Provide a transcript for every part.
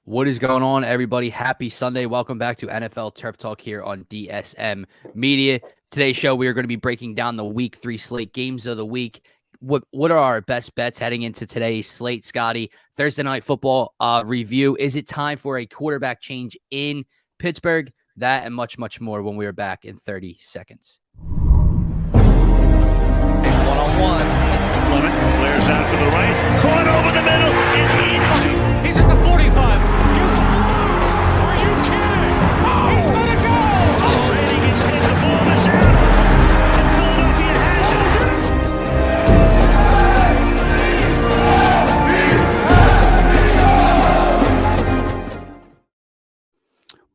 What is going on, everybody? Happy Sunday. Welcome back to NFL Turf Talk here on DSM Media. Today's show, we are going to be breaking down the Week 3 slate, games of the week. What are our best bets heading into today's slate, Scotty? Thursday Night Football review. Is it time for a quarterback change in Pittsburgh? That and much, much more when we are back in 30 seconds. One-on-one. Clement flares out to the right. Caught over the middle. It's into. He's at the 45. Are you kidding? He's going to go. Brady gets hit. The ball is out. And Philadelphia has it.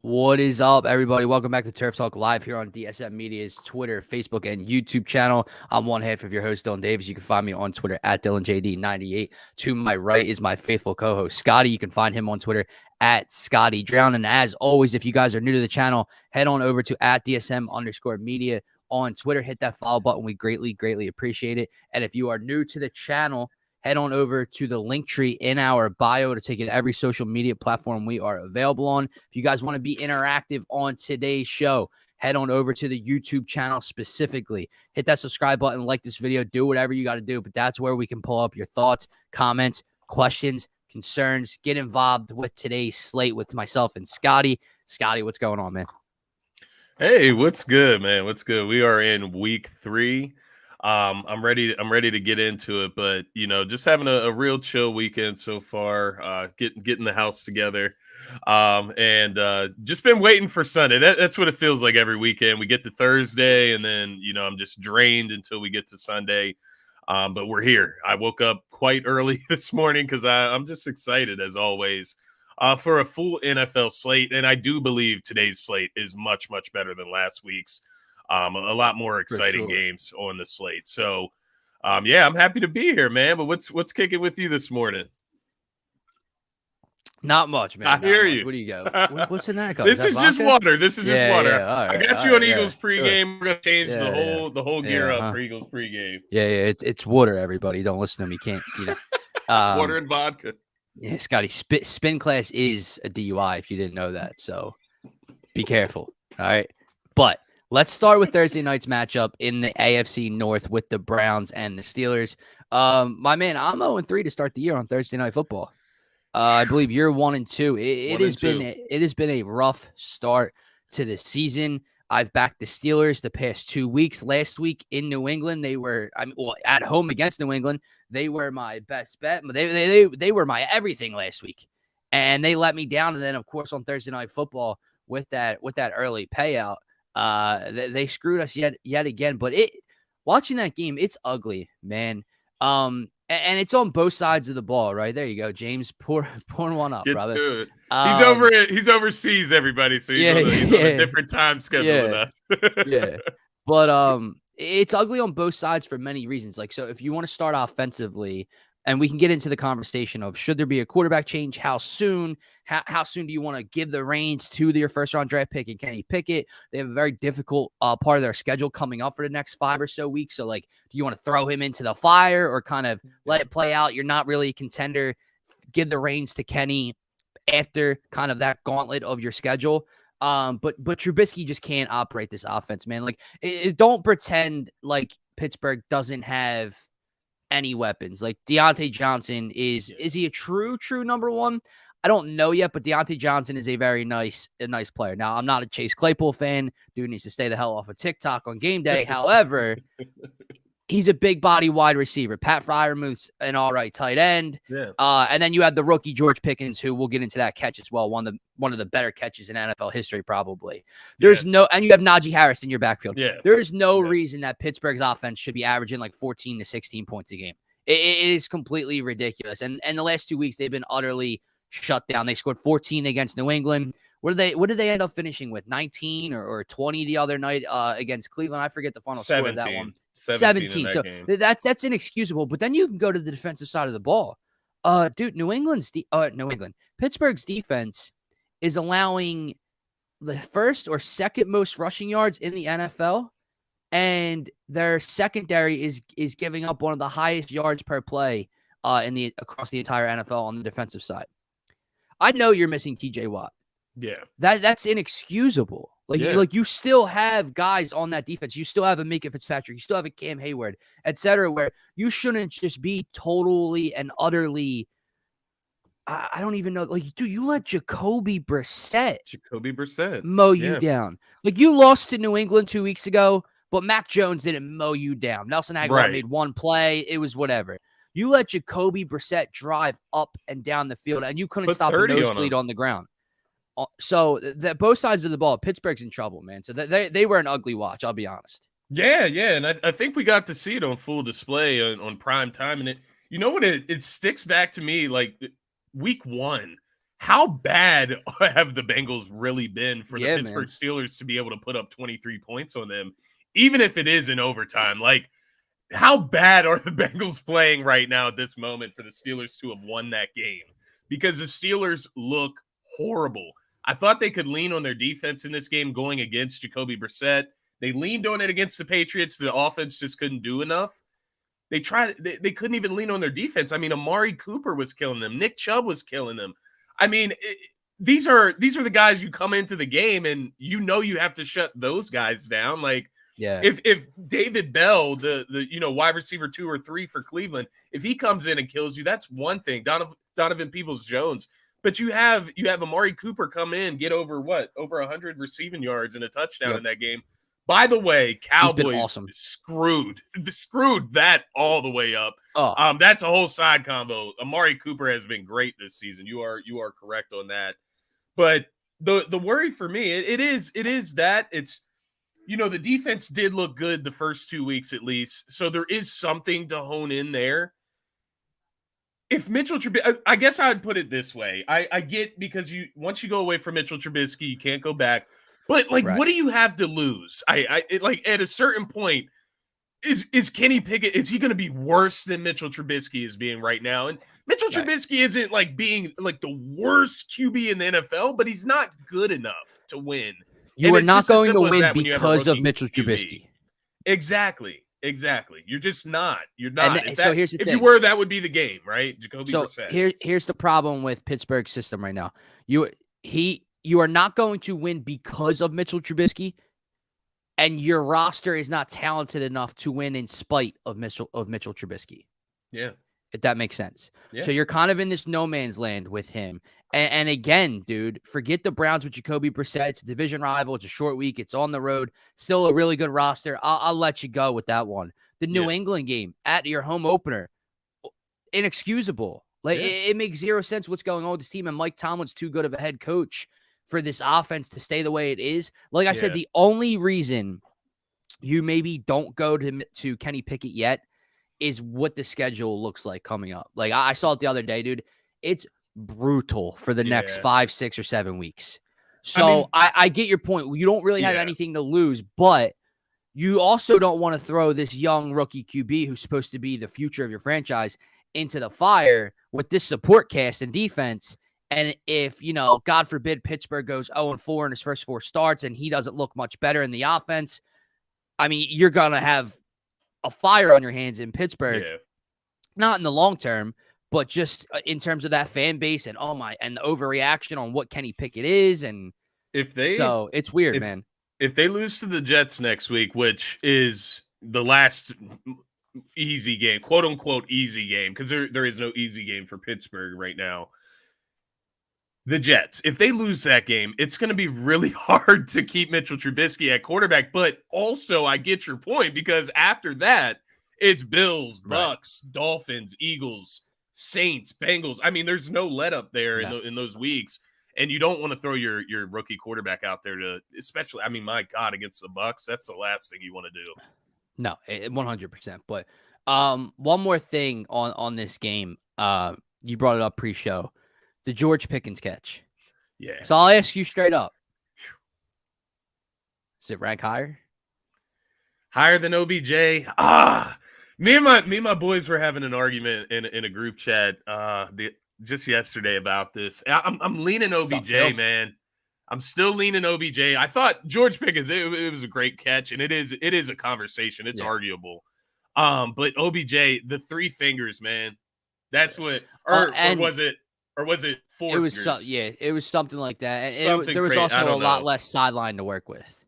What is up, everybody? Welcome back to Turf Talk live here on DSM Media's Twitter, Facebook, and YouTube channel. I'm one half of your host, Dylan Davis. You can find me on Twitter at DylanJD98. To my right is my faithful co-host, Scotty. You can find him on Twitter at Scotty Drown. And as always, if you guys are new to the channel, head on over to at DSM_media on Twitter. Hit that follow button. We greatly, greatly appreciate it. And if you are new to the channel, head on over to the link tree in our bio to take it to every social media platform we are available on. If you guys want to be interactive on today's show, head on over to the YouTube channel specifically. Hit that subscribe button, like this video, do whatever you got to do. But that's where we can pull up your thoughts, comments, questions, concerns. Get involved with today's slate with myself and Scotty. Scotty, what's going on, man? Hey, what's good, man? What's good? We are in week 3. I'm ready to get into it, but just having a real chill weekend so far, getting the house together. And just been waiting for Sunday. That's what it feels like every weekend. We get to Thursday and then, I'm just drained until we get to Sunday. But we're here. I woke up quite early this morning because I'm just excited as always for a full NFL slate. And I do believe today's slate is much, much better than last week's. A lot more exciting games on the slate. So, yeah, I'm happy to be here, man. But what's kicking with you this morning? Not much, man. I hear you. What do you go? What's in that cup? This is just water. This is just water. Yeah. I got you on Eagles pregame. Sure. We're gonna change the whole gear up for Eagles pregame. Yeah. It's water. Everybody, don't listen to me. Can't water and vodka. Yeah, Scotty. Spin class is a DUI. If you didn't know that, so be careful. All right, but. Let's start with Thursday night's matchup in the AFC North with the Browns and the Steelers. My man, I'm 0-3 to start the year on Thursday Night Football. I believe you're 1-2. It has been a rough start to the season. I've backed the Steelers the past 2 weeks. Last week in New England, they were at home against New England. They were my best bet. They were my everything last week, and they let me down. And then, of course, on Thursday Night Football with that early payout. They screwed us yet again, but watching that game, it's ugly, man. And it's on both sides of the ball, right? There you go, James. Pouring one up, brother. Good. He's overseas, everybody. So he's on a different time schedule than us. Yeah. But it's ugly on both sides for many reasons. Like, so if you want to start offensively, and we can get into the conversation of should there be a quarterback change? How soon? How soon do you want to give the reins to your first-round draft pick and Kenny Pickett? They have a very difficult part of their schedule coming up for the next 5 or so weeks. So, like, do you want to throw him into the fire or kind of let it play out? You're not really a contender. Give the reins to Kenny after kind of that gauntlet of your schedule. But Trubisky just can't operate this offense, man. Like, don't pretend like Pittsburgh doesn't have any weapons. Like Deontay Johnson is he a true number one? I don't know yet, but Deontay Johnson is a very nice player. Now, I'm not a Chase Claypool fan. Dude needs to stay the hell off of TikTok on game day. However, he's a big body wide receiver. Pat Fryermuth's an all right tight end. Yeah. And then you have the rookie George Pickens, who we'll get into that catch as well. One of the better catches in NFL history, probably. And you have Najee Harris in your backfield. Yeah. There's no reason that Pittsburgh's offense should be averaging like 14 to 16 points a game. It is completely ridiculous. And the last 2 weeks, they've been utterly shut down. They scored 14 against New England. What did they end up finishing with? 19 or 20 the other night against Cleveland? I forget the final 17, score of that one. 17. So that's inexcusable. But then you can go to the defensive side of the ball. Dude, Pittsburgh's defense is allowing the first or second most rushing yards in the NFL, and their secondary is giving up one of the highest yards per play across the entire NFL on the defensive side. I know you're missing TJ Watt. Yeah. That's inexcusable. You still have guys on that defense. You still have a Minka Fitzpatrick. You still have a Cam Hayward, etc. Where you shouldn't just be totally and utterly. I don't even know. Dude, you let Jacoby Brissett mow you down. You lost to New England 2 weeks ago, but Mac Jones didn't mow you down. Nelson Aguilar made one play. It was whatever. You let Jacoby Brissett drive up and down the field, and you couldn't stop a nosebleed on the ground. So that both sides of the ball, Pittsburgh's in trouble, man. So they were an ugly watch, I'll be honest. Yeah, and I think we got to see it on full display on prime time. And you know what? It sticks back to me like week 1. How bad have the Bengals really been for the Pittsburgh Steelers to be able to put up 23 points on them, even if it is in overtime? Like, how bad are the Bengals playing right now at this moment for the Steelers to have won that game? Because the Steelers look horrible. I thought they could lean on their defense in this game going against Jacoby Brissett. They leaned on it against the Patriots. The offense just couldn't do enough. They couldn't even lean on their defense. I mean, Amari Cooper was killing them. Nick Chubb was killing them. I mean, these are the guys you come into the game and you know you have to shut those guys down. Like, if David Bell, the wide receiver 2 or 3 for Cleveland, if he comes in and kills you, that's one thing. Donovan Peoples-Jones. But you have Amari Cooper come in, get over 100 receiving yards and a touchdown in that game. By the way, Cowboys screwed that all the way up. That's a whole side combo. Amari Cooper has been great this season. You are correct on that. But the worry for me, it is that it's, the defense did look good the first 2 weeks at least. So there is something to hone in there. If Mitchell Trubisky, I guess I'd put it this way. I get, because once you go away from Mitchell Trubisky, you can't go back. But what do you have to lose? At a certain point, is Kenny Pickett, is he going to be worse than Mitchell Trubisky is being right now? And Mitchell Trubisky isn't being the worst QB in the NFL, but he's not good enough to win. You are not going to win because of Mitchell Trubisky. Exactly. You're just not. You're not. So here's the thing. If you were, that would be the game, right? Jacoby Brissett. Here's the problem with Pittsburgh's system right now. You are not going to win because of Mitchell Trubisky, and your roster is not talented enough to win in spite of Mitchell Trubisky. Yeah. If that makes sense. Yeah. So you're kind of in this no man's land with him. And again, dude, forget the Browns with Jacoby Brissett. It's a division rival. It's a short week. It's on the road. Still a really good roster. I'll let you go with that one. The New England game at your home opener, inexcusable. It makes zero sense what's going on with this team. And Mike Tomlin's too good of a head coach for this offense to stay the way it is. Like I said, the only reason you maybe don't go to Kenny Pickett yet is what the schedule looks like coming up. I saw it the other day, dude. It's brutal for the next 5, 6, or 7 weeks. So I get your point. You don't really have anything to lose, but you also don't want to throw this young rookie QB who's supposed to be the future of your franchise into the fire with this support cast and defense. And if, God forbid, Pittsburgh goes 0-4 in his first 4 starts and he doesn't look much better in the offense, I mean, you're going to have a fire on your hands in Pittsburgh. Not in the long term, but just in terms of that fan base and the overreaction on what Kenny Pickett is. And so it's weird, man. If they lose to the Jets next week, which is the last easy game, quote unquote easy game, because there is no easy game for Pittsburgh right now. The Jets, if they lose that game, it's going to be really hard to keep Mitchell Trubisky at quarterback. But also, I get your point, because after that, it's Bills, Bucks, Dolphins, Eagles, Saints, Bengals. I mean, there's no let up there in those weeks. And you don't want to throw your rookie quarterback out there especially, my God, against the Bucks. That's the last thing you want to do. No, 100%. But one more thing on this game. You brought it up pre-show. The George Pickens catch. Yeah. So I'll ask you straight up. Does it rank higher? Higher than OBJ? Me and my boys were having an argument in a group chat just yesterday about this. I'm leaning OBJ, man. I'm still leaning OBJ. I thought George Pickens, it was a great catch, and it is a conversation. It's arguable. But OBJ, the 3 fingers, man. That's what or was it It was it was something like that. And there was also a lot less sideline to work with.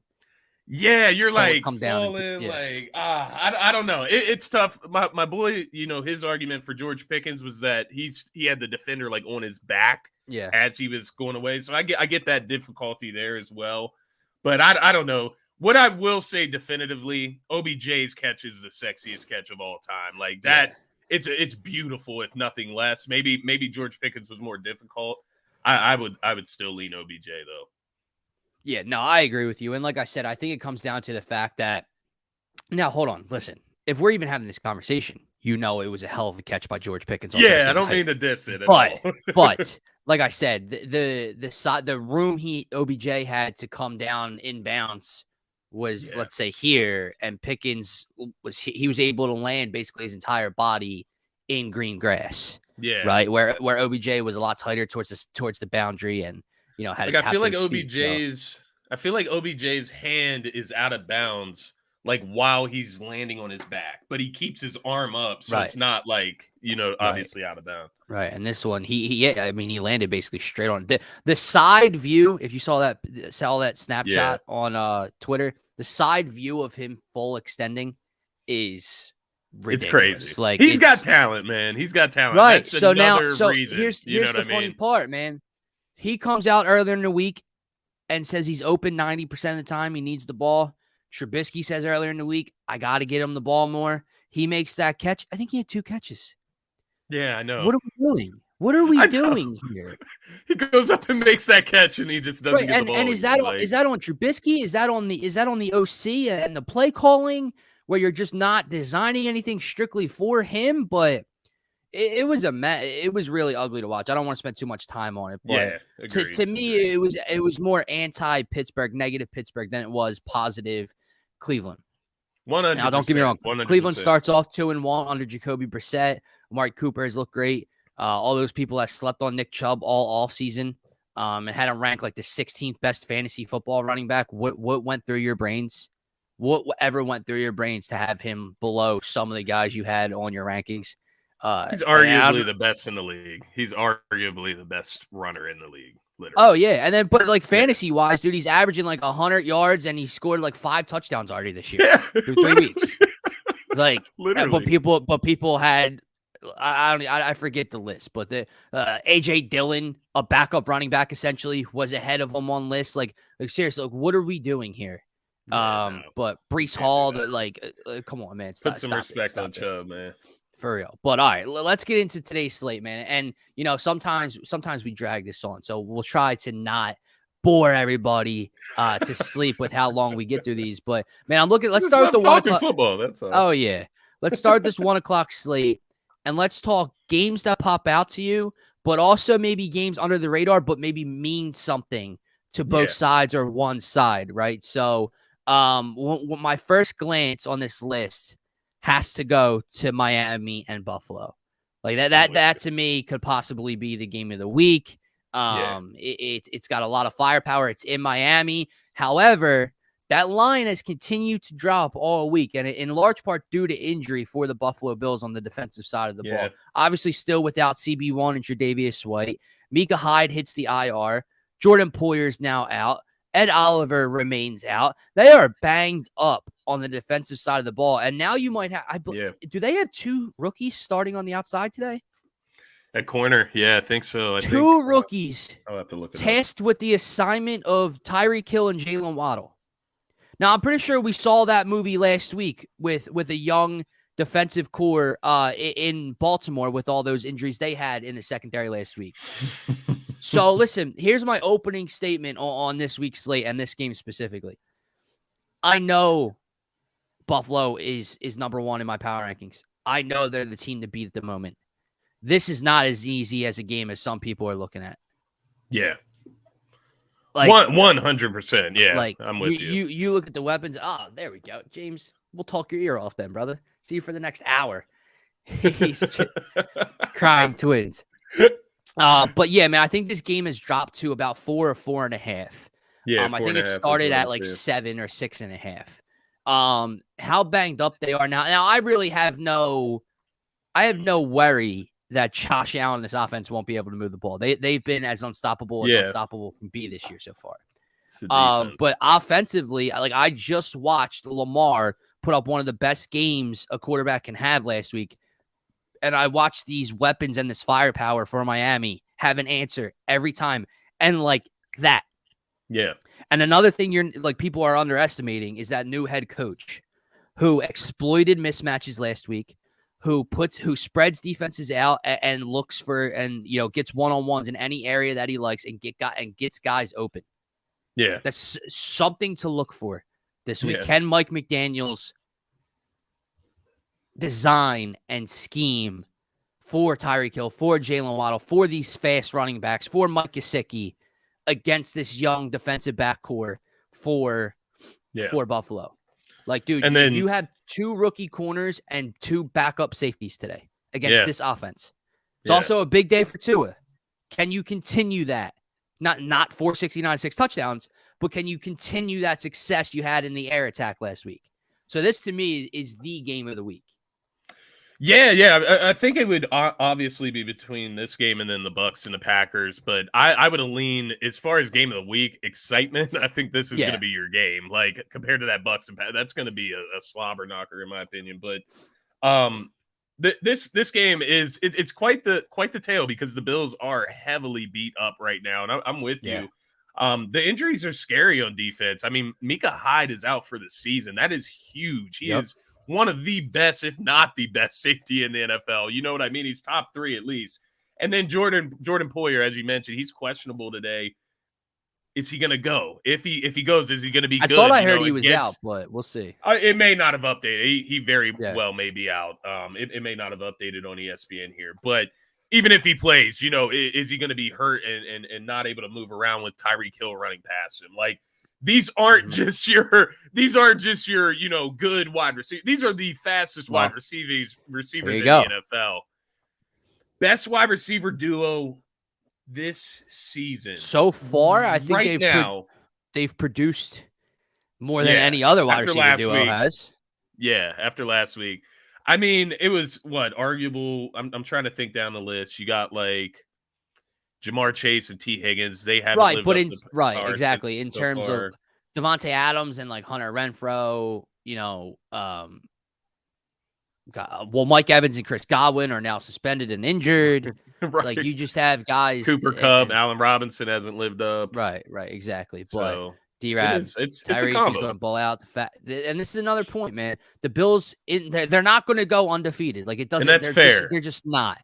Yeah, you're So like come falling, down like I don't know. It's tough. My boy, his argument for George Pickens was that he had the defender like on his back as he was going away. So I get that difficulty there as well. But I don't know. What I will say definitively, OBJ's catch is the sexiest catch of all time. Like that, it's beautiful, if nothing less. Maybe George Pickens was more difficult. I would still lean OBJ though. Yeah, no, I agree with you. And like I said, I think it comes down to the fact that now hold on, listen. If we're even having this conversation, it was a hell of a catch by George Pickens. Yeah, I don't mean to diss it at all. But like I said, the room OBJ had to come down inbounds was let's say here, and Pickens was able to land basically his entire body in green grass. Yeah, right where OBJ was a lot tighter towards the boundary, and had I feel like OBJ's hand is out of bounds like while he's landing on his back, but he keeps his arm up, so it's not like obviously out of bounds. Right, and this one he landed basically straight on the side view. If you saw that snapshot on Twitter, the side view of him full extending is ridiculous. It's crazy. Like he's got talent, man. He's got talent. Right. That's so reason. Here's the funny part, man. He comes out earlier in the week and says he's open 90% of the time. He needs the ball. Trubisky says earlier in the week, I got to get him the ball more. He makes that catch. I think he had 2 catches. Yeah, I know. What are we doing? What are we doing here? He goes up and makes that catch, and he just doesn't get the ball. And is that on Trubisky? Is that on the OC and the play calling, where you're just not designing anything strictly for him? But it was really ugly to watch. I don't want to spend too much time on it. But to me, it was more anti-Pittsburgh, negative Pittsburgh than it was positive Cleveland. 100%. Now, don't get me wrong. 100%. Cleveland starts off 2-1 under Jacoby Brissett. Amari Cooper has looked great. All those people that slept on Nick Chubb all offseason and had him ranked like the 16th best fantasy football running back. What went through your brains? Whatever went through your brains to have him below some of the guys you had on your rankings? He's arguably the best in the league. He's arguably the best runner in the league. Literally. Oh yeah, and then but like fantasy wise, dude, he's averaging like 100 yards and he scored like 5 touchdowns already this year through 3 weeks. Like, literally. But people had. I forget the list, but the AJ Dillon, a backup running back, essentially was ahead of him on lists. Like seriously, like what are we doing here? But Breece Hall, come on, man, put some respect on Chubb, man, for real. But all right, let's get into today's slate, man. And sometimes we drag this on, so we'll try to not bore everybody to sleep with how long we get through these. But man, I'm looking. Let's start the 1 o'clock football. That's all. Oh yeah, let's start this 1 o'clock slate. And let's talk games that pop out to you, but also maybe games under the radar, but maybe mean something to both sides or one side, right? So my first glance on this list has to go to Miami and Buffalo. Like that to me could possibly be the game of the week. It's got a lot of firepower. It's in Miami. However, that line has continued to drop all week, and in large part due to injury for the Buffalo Bills on the defensive side of the ball. Obviously, still without CB1 and Tre'Davious White. Micah Hyde hits the IR. Jordan Poyer's now out. Ed Oliver remains out. They are banged up on the defensive side of the ball, and now you might have. Do they have 2 rookies starting on the outside today? At corner, yeah, I think so. 2 rookies I'll have to look tasked with the assignment of Tyreek Hill and Jalen Waddle. Now, I'm pretty sure we saw that movie last week with a young defensive core in Baltimore with all those injuries they had in the secondary last week. So, listen, here's my opening statement on this week's slate and this game specifically. I know Buffalo is number 1 in my power rankings. I know they're the team to beat at the moment. This is not as easy as a game as some people are looking at. Yeah. Like 100%. Yeah, like I'm with you. You look at the weapons. Oh, there we go. James, we'll talk your ear off then, brother. See you for the next hour. He's crying twins. But yeah, man, I think this game has dropped to about 4 or 4.5. Yeah, I think it started at like 7 or 6.5. How banged up they are now. Now I really have no worry that Josh Allen and this offense won't be able to move the ball. They've been as unstoppable can be this year so far. But offensively, like I just watched Lamar put up one of the best games a quarterback can have last week. And I watched these weapons and this firepower for Miami have an answer every time. And like that. Yeah. And another thing people are underestimating is that new head coach who exploited mismatches last week, who spreads defenses out and looks for gets one-on-ones in any area that he likes and gets guys open. Yeah. That's something to look for this week. Yeah. Can Mike McDaniels design and scheme for Tyreek Hill, for Jalen Waddle, for these fast running backs, for Mike Gesicki against this young defensive back core for Buffalo? Like, dude, and then you have 2 rookie corners and 2 backup safeties today against this offense. It's also a big day for Tua. Can you continue that? Not 469, 6 touchdowns, but can you continue that success you had in the air attack last week? So this, to me, is the game of the week. Yeah. I think it would obviously be between this game and then the Bucs and the Packers, but I would lean as far as game of the week excitement. I think this is going to be your game, like compared to that Bucs and Packers. That's going to be a slobber knocker in my opinion. But this game it's quite the tale because the Bills are heavily beat up right now, and I'm with you. The injuries are scary on defense. I mean, Micah Hyde is out for the season. That is huge. He is one of the best, if not the best, safety in the NFL. You know what I mean? He's top 3 at least. And then Jordan Poyer, as you mentioned, he's questionable today. Is he going to go? If he goes, is he going to be good? I thought I heard he was out, but we'll see. It may not have updated. He very well may be out. It may not have updated on ESPN here. But even if he plays, is he going to be hurt and not able to move around with Tyreek Hill running past him? Like, these aren't just your good wide receivers. These are the fastest wide receivers in the NFL. Best wide receiver duo this season so far. I think they've produced more than any other wide receiver duo has. Yeah, after last week. I mean, it was arguable. I'm trying to think down the list. You got like Jamar Chase and T. Higgins. They haven't lived up exactly. In terms of Devontae Adams and like Hunter Renfrow, Mike Evans and Chris Godwin are now suspended and injured. Right. Like, you just have guys. Cooper Kupp, Allen Robinson hasn't lived up. Right, exactly. So, but D-Rab, it's a Tyreek combo. is going to blow out the fact. And this is another point, man. The Bills, they're not going to go undefeated. Like, it doesn't. And that's fair. They're just not.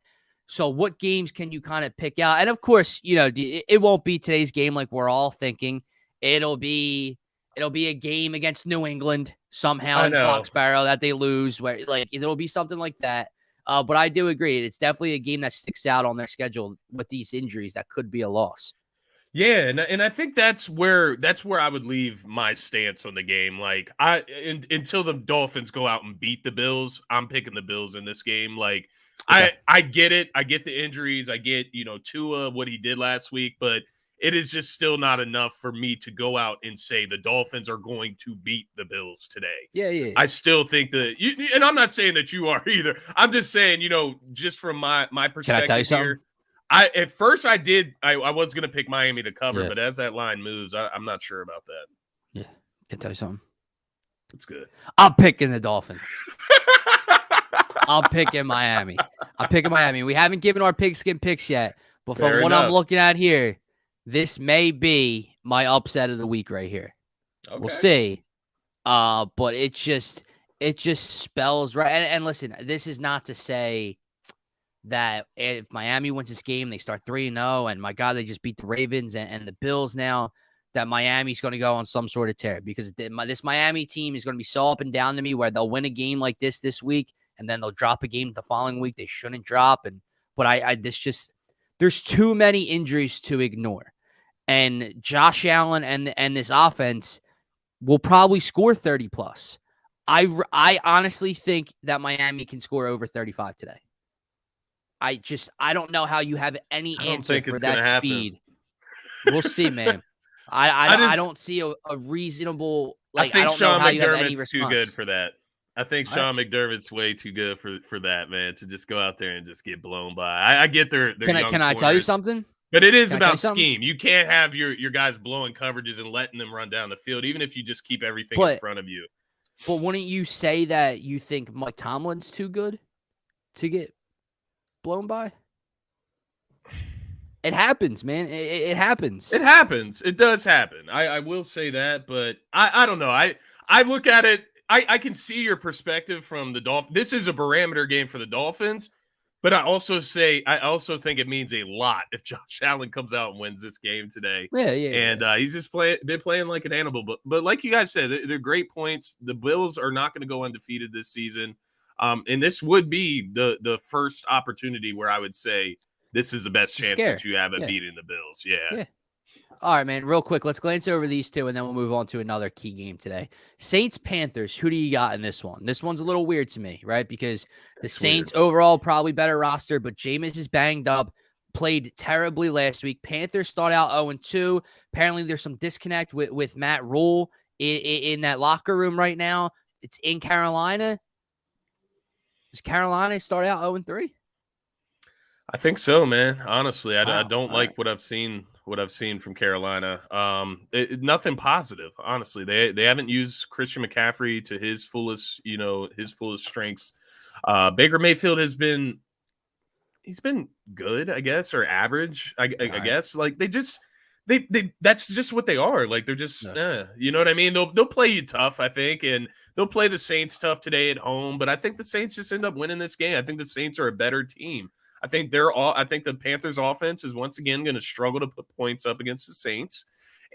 So what games can you kind of pick out? And of course, it won't be today's game like we're all thinking. It'll be a game against New England somehow in Foxborough that they lose, where like it'll be something like that. But I do agree, it's definitely a game that sticks out on their schedule with these injuries that could be a loss. Yeah, and I think that's where I would leave my stance on the game. Like, until the Dolphins go out and beat the Bills, I'm picking the Bills in this game. Like, okay. I get it. I get the injuries. I get, Tua, what he did last week, but it is just still not enough for me to go out and say the Dolphins are going to beat the Bills today. Yeah. I still think that, and I'm not saying that you are either. I'm just saying, just from my perspective. Can I tell you something? Here, at first I was going to pick Miami to cover, but as that line moves, I'm not sure about that. Yeah. Can I tell you something? It's good. I'm picking the Dolphins. I'm picking Miami. We haven't given our pigskin picks yet, but from what I'm looking at here, this may be my upset of the week right here. Okay. We'll see. But it just spells right. And listen, this is not to say that if Miami wins this game, they start 3-0, and my God, they just beat the Ravens and the Bills now, that Miami's going to go on some sort of tear, because this Miami team is going to be so up and down to me, where they'll win a game like this week, and then they'll drop a game the following week they shouldn't drop. But there's too many injuries to ignore. And Josh Allen and this offense will probably score 30 plus. I honestly think that Miami can score over 35 today. I don't know how you have any answer for that speed. We'll see, man. I don't see a reasonable. I think Sean McDermott's too good for that. I think All right. Sean McDermott's way too good for that, man, to just go out there and just get blown by. I get their young Can I tell you corners, something? but it is Can I tell you about something? scheme. You can't have your guys blowing coverages and letting them run down the field, even if you just keep everything in front of you. But wouldn't you say that you think Mike Tomlin's too good to get blown by? It happens, man. It happens. It happens. It does happen. I will say that, but I don't know. I look at it. I can see your perspective from the Dolphins. This is a barometer game for the Dolphins, but I also think it means a lot if Josh Allen comes out and wins this game today. Yeah. He's just been playing like an animal. But like you guys said, they're great points. The Bills are not going to go undefeated this season. And this would be the first opportunity where I would say this is the best chance that you have at beating the Bills. Yeah. All right, man. Real quick, let's glance over these two, and then we'll move on to another key game today. Saints-Panthers, who do you got in this one? This one's a little weird to me, right? Because the Saints overall probably better roster, but Jameis is banged up, played terribly last week. Panthers start out 0-2. Apparently, there's some disconnect with Matt Rule in that locker room right now. It's in Carolina. Does Carolina start out 0-3? I think so, man. Honestly, I don't like what I've seen from Carolina. Nothing positive, honestly. They haven't used Christian McCaffrey to his fullest strengths. Baker Mayfield he's been good, I guess, or average, I guess. Like they that's just what they are. Like they're just you know what I mean? They'll play you tough, I think, and they'll play the Saints tough today at home, but I think the Saints just end up winning this game. I think the Saints are a better team. I think the Panthers offense is once again going to struggle to put points up against the Saints.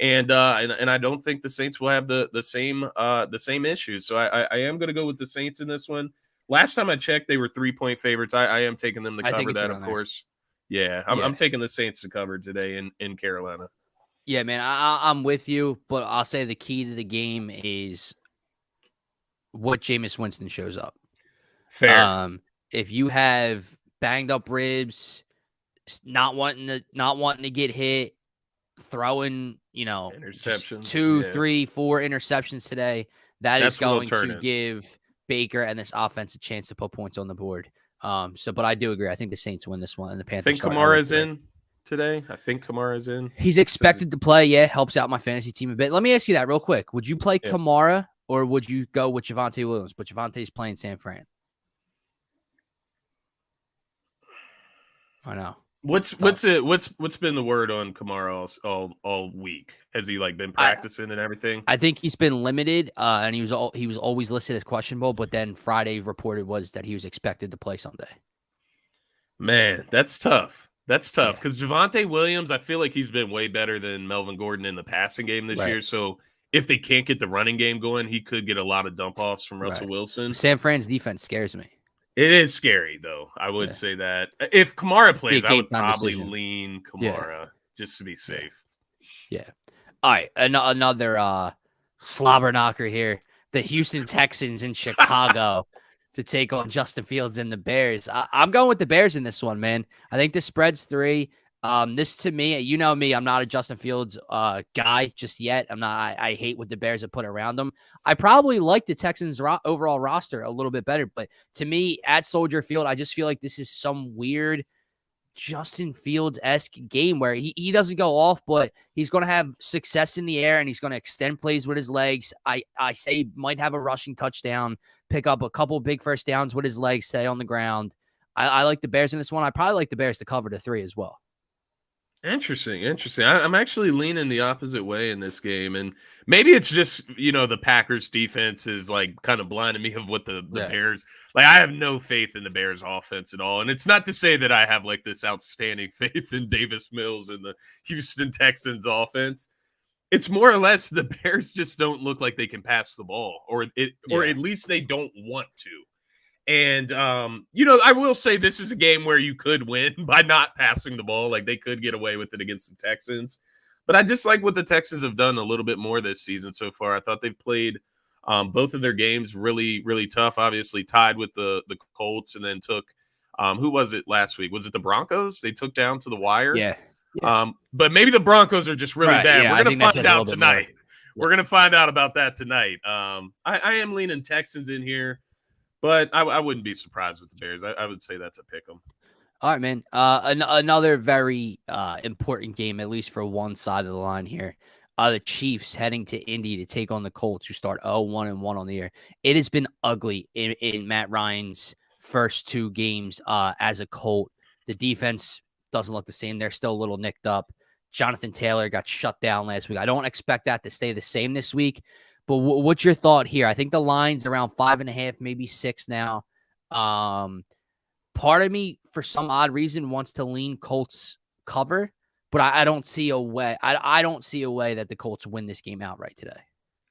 And I don't think the Saints will have the same issues. So I am going to go with the Saints in this one. Last time I checked, they were 3-point favorites. I am taking them to cover that, of course. Yeah, I'm taking the Saints to cover today in Carolina. Yeah, man, I'm with you, but I'll say the key to the game is what Jameis Winston shows up. Fair. If you have banged up ribs, not wanting to get hit, throwing, interceptions, 2, 3, 4 interceptions today, that's going to give Baker and this offense a chance to put points on the board. But I do agree. I think the Saints win this one, and the Panthers. I think Kamara's in today. Kamara's in. He's expected to play. Yeah, helps out my fantasy team a bit. Let me ask you that real quick. Would you play Kamara or would you go with Javonte Williams? But Javonte's playing San Fran. I know. What's been the word on Kamara all week? Has he been practicing and everything? I think he's been limited, and he was always listed as questionable. But then Friday reported was that he was expected to play Sunday. Man, that's tough. That's tough because Javonte Williams, I feel like he's been way better than Melvin Gordon in the passing game this year. So if they can't get the running game going, he could get a lot of dump offs from Russell Wilson. San Fran's defense scares me. It is scary, though. I would say that. If Kamara plays, I would probably lean Kamara just to be safe. Yeah. All right. Another slobber knocker here. The Houston Texans in Chicago to take on Justin Fields and the Bears. I'm going with the Bears in this one, man. I think the spread's 3. This to me, you know me, I'm not a Justin Fields guy just yet. I'm not. I hate what the Bears have put around them. I probably like the Texans' overall roster a little bit better, but to me, at Soldier Field, I just feel like this is some weird Justin Fields-esque game where he doesn't go off, but he's going to have success in the air and he's going to extend plays with his legs. I say he might have a rushing touchdown, pick up a couple big first downs with his legs, stay on the ground. I like the Bears in this one. I probably like the Bears to cover the 3 as well. Interesting. I'm actually leaning the opposite way in this game, and maybe it's just the Packers defense is kind of blinding me of what the Bears. I have no faith in the Bears offense at all, and it's not to say that I have this outstanding faith in Davis Mills and the Houston Texans offense. It's more or less the Bears just don't look like they can pass the ball, or at least they don't want to. And, I will say this is a game where you could win by not passing the ball. They could get away with it against the Texans. But I just like what the Texans have done a little bit more this season so far. I thought they've played both of their games really, really tough. Obviously tied with the Colts and then took who was it last week? Was it the Broncos? They took down to the wire. Yeah. But maybe the Broncos are just really bad. Yeah, We're going to find out tonight. We're going to find out about that tonight. I am leaning Texans in here. but I wouldn't be surprised with the Bears. I would say that's a pick 'em. All right, man. Another very important game, at least for one side of the line here. The Chiefs heading to Indy to take on the Colts, who start 0-1-1 on the year. It has been ugly in Matt Ryan's first two games as a Colt. The defense doesn't look the same. They're still a little nicked up. Jonathan Taylor got shut down last week. I don't expect that to stay the same this week. But what's your thought here? I think the line's around 5.5, maybe 6 now. Part of me, for some odd reason, wants to lean Colts cover, but I don't see a way. I don't see a way that the Colts win this game outright today.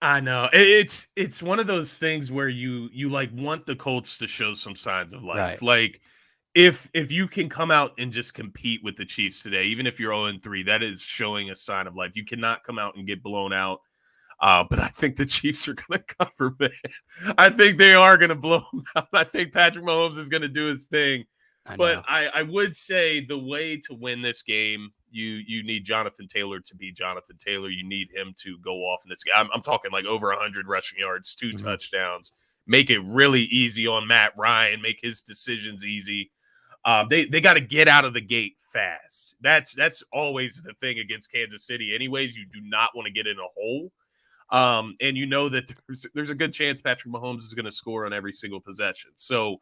I know it's one of those things where you like want the Colts to show some signs of life. Right. Like if you can come out and just compete with the Chiefs today, even if you're 0-3, that is showing a sign of life. You cannot come out and get blown out. But I think the Chiefs are going to cover, man. I think they are going to blow them out. I think Patrick Mahomes is going to do his thing. But I would say the way to win this game, you need Jonathan Taylor to be Jonathan Taylor. You need him to go off in this game. I'm talking like over 100 rushing yards, 2 touchdowns. Make it really easy on Matt Ryan. Make his decisions easy. They got to get out of the gate fast. That's always the thing against Kansas City. Anyways, you do not want to get in a hole. And you know that there's a good chance Patrick Mahomes is going to score on every single possession. So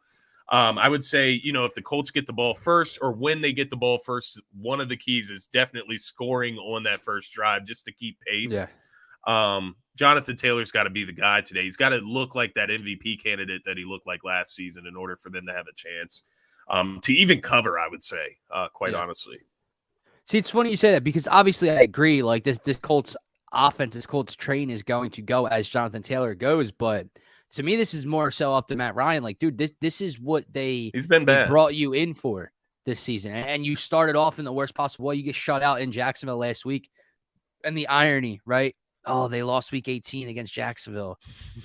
I would say, if the Colts get the ball first or when they get the ball first, one of the keys is definitely scoring on that first drive just to keep pace. Yeah. Jonathan Taylor's got to be the guy today. He's got to look like that MVP candidate that he looked like last season in order for them to have a chance to even cover, I would say, quite honestly. See, it's funny you say that because obviously I agree. Like this Colts offense, this Colts train is going to go as Jonathan Taylor goes, but to me, this is more so up to Matt Ryan. Like, dude, this is what he's been bad. They brought you in for this season, and you started off in the worst possible way. You get shut out in Jacksonville last week, and the irony, right? Oh, they lost week 18 against Jacksonville.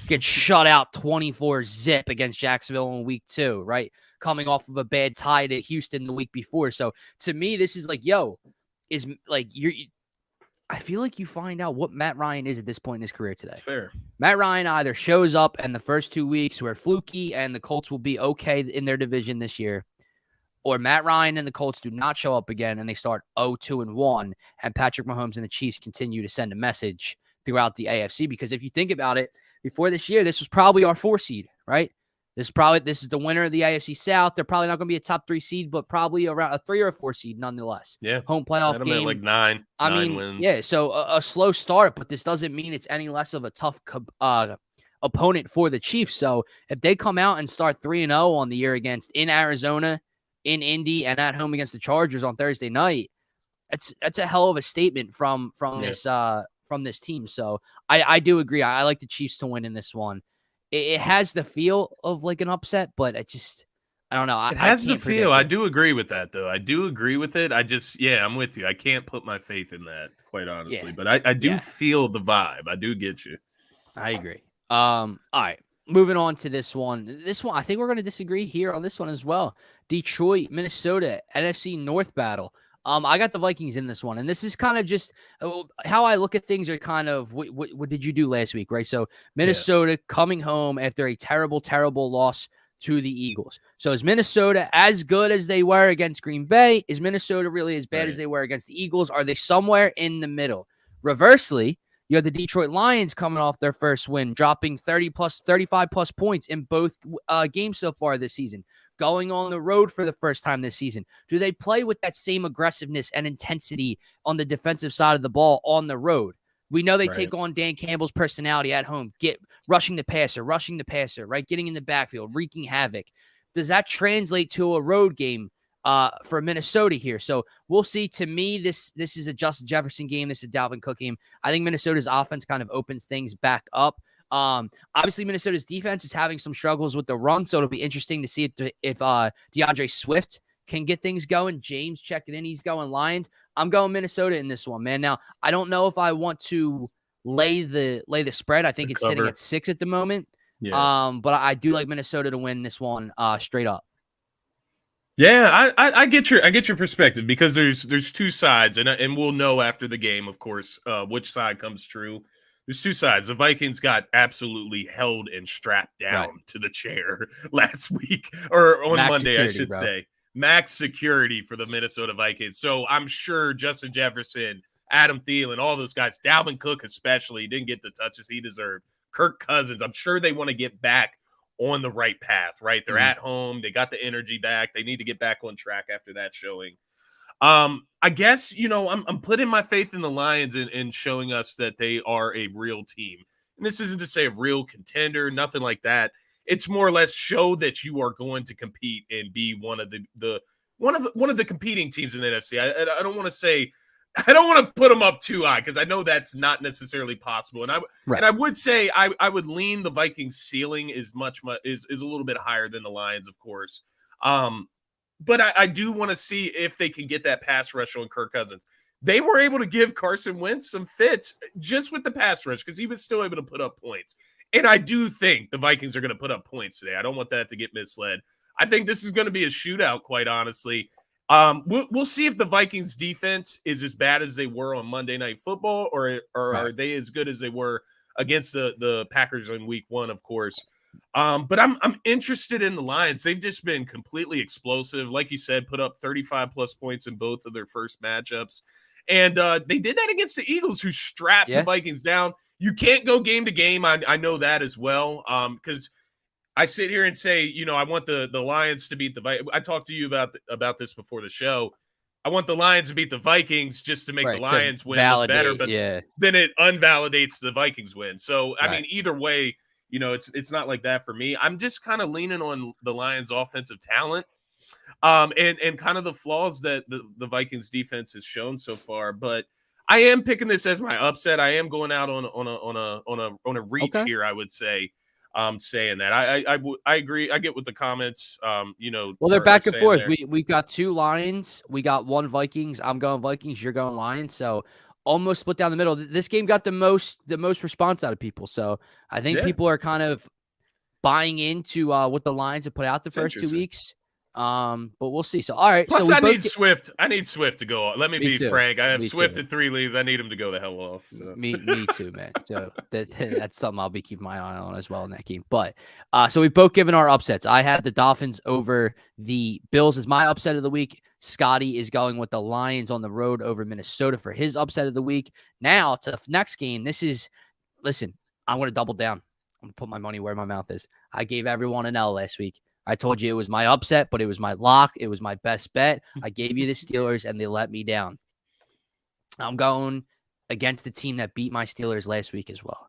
Get shut out 24-0 against Jacksonville in week 2, right? Coming off of a bad tie to Houston the week before. So to me, this is like, is like I feel like you find out what Matt Ryan is at this point in his career today. That's fair. Matt Ryan either shows up and the first 2 weeks were fluky and the Colts will be okay in their division this year, or Matt Ryan and the Colts do not show up again and they start 0-2-1 and Patrick Mahomes and the Chiefs continue to send a message throughout the AFC. Because if you think about it, before this year, this was probably our 4 seed, right? This is the winner of the AFC South. They're probably not going to be a top 3 seed, but probably around a 3 or a 4 seed nonetheless. Yeah. Home playoff game. Like nine wins. Yeah. So a slow start, but this doesn't mean it's any less of a tough opponent for the Chiefs. So if they come out and start 3-0 on the year in Arizona, in Indy, and at home against the Chargers on Thursday night, that's a hell of a statement from this team. So I do agree. I like the Chiefs to win in this one. It has the feel of like an upset, but I don't know. It has the feel. I do agree with that, though. I do agree with it. I'm with you. I can't put my faith in that, quite honestly. But I do feel the vibe. I do get you. I agree. All right. Moving on to this one. This one, I think we're going to disagree here on this one as well. Detroit, Minnesota, NFC North battle. I got the Vikings in this one, and this is kind of just how I look at things. Are kind of what did you do last week, right? So Minnesota coming home after a terrible, terrible loss to the Eagles. So is Minnesota as good as they were against Green Bay? Is Minnesota really as bad as they were against the Eagles? Are they somewhere in the middle? Reversely, you have the Detroit Lions coming off their first win, dropping 35+ points in both games so far this season. Going on the road for the first time this season. Do they play with that same aggressiveness and intensity on the defensive side of the ball on the road? We know they take on Dan Campbell's personality at home, rushing the passer, right? Getting in the backfield, wreaking havoc. Does that translate to a road game for Minnesota here? So we'll see. To me, this is a Justin Jefferson game. This is a Dalvin Cook game. I think Minnesota's offense kind of opens things back up. Obviously Minnesota's defense is having some struggles with the run, so it'll be interesting to see if DeAndre Swift can get things going. James checking in, he's going Lions. I'm going Minnesota in this one, man. Now, I don't know if I want to lay the spread. I think it's sitting at 6 at the moment. Yeah. But I do like Minnesota to win this one straight up. Yeah, I get your perspective because there's 2 sides, and we'll know after the game, of course, which side comes true. there's two sides. The Vikings got absolutely held and strapped down to the chair last week, or on Max Monday, security, I should say. Max security for the Minnesota Vikings. So I'm sure Justin Jefferson, Adam Thielen, all those guys, Dalvin Cook especially, didn't get the touches he deserved. Kirk Cousins, I'm sure they want to get back on the right path, right? They're at home. They got the energy back. They need to get back on track after that showing. I guess, I'm putting my faith in the Lions and showing us that they are a real team. And this isn't to say a real contender, nothing like that. It's more or less show that you are going to compete and be one of the competing teams in the NFC. I don't want to say, I don't want to put them up too high because I know that's not necessarily possible. And I would say I would lean the Vikings ceiling is a little bit higher than the Lions, of course. But I do want to see if they can get that pass rush on Kirk Cousins. They were able to give Carson Wentz some fits just with the pass rush because he was still able to put up points. And I do think the Vikings are going to put up points today. I don't want that to get misled. I think this is going to be a shootout, quite honestly. We'll see if the Vikings defense is as bad as they were on Monday Night Football or are they as good as they were against the Packers in week 1, of course. But I'm interested in the Lions. They've just been completely explosive. Like you said, put up 35 plus points in both of their first matchups. And they did that against the Eagles, who strapped the Vikings down. You can't go game to game. I know that as well. Because I sit here and say, I want the Lions to beat the Vikings. I talked to you about this before the show. I want the Lions to beat the Vikings just to make the Lions win better. But then it unvalidates the Vikings win. So, I mean, either way, it's not like that for me. I'm just kind of leaning on the Lions' offensive talent, and kind of the flaws that the Vikings defense has shown so far. But I am picking this as my upset. I am going out on a reach here, I would say. Saying that I agree. I get with the comments. Well, they're back and forth. We got 2 Lions. We got 1 Vikings. I'm going Vikings. You're going Lions. So almost split down the middle. This game got the most response out of people. So I think people are kind of buying into what the Lions have put out the first 2 weeks. But we'll see. So all right. Plus, so I need Swift. I need Swift to go off. Let me be too. frank. I have Me Swift too. at 3 leagues. I need him to go the hell off. So. Me too, man. So that's something I'll be keeping my eye on as well in that game. But so we've both given our upsets. I had the Dolphins over the Bills as my upset of the week. Scotty is going with the Lions on the road over Minnesota for his upset of the week. Now to the next game. Listen, I'm going to double down. I'm going to put my money where my mouth is. I gave everyone an L last week. I told you it was my upset, but it was my lock. It was my best bet. I gave you the Steelers, and they let me down. I'm going against the team that beat my Steelers last week as well.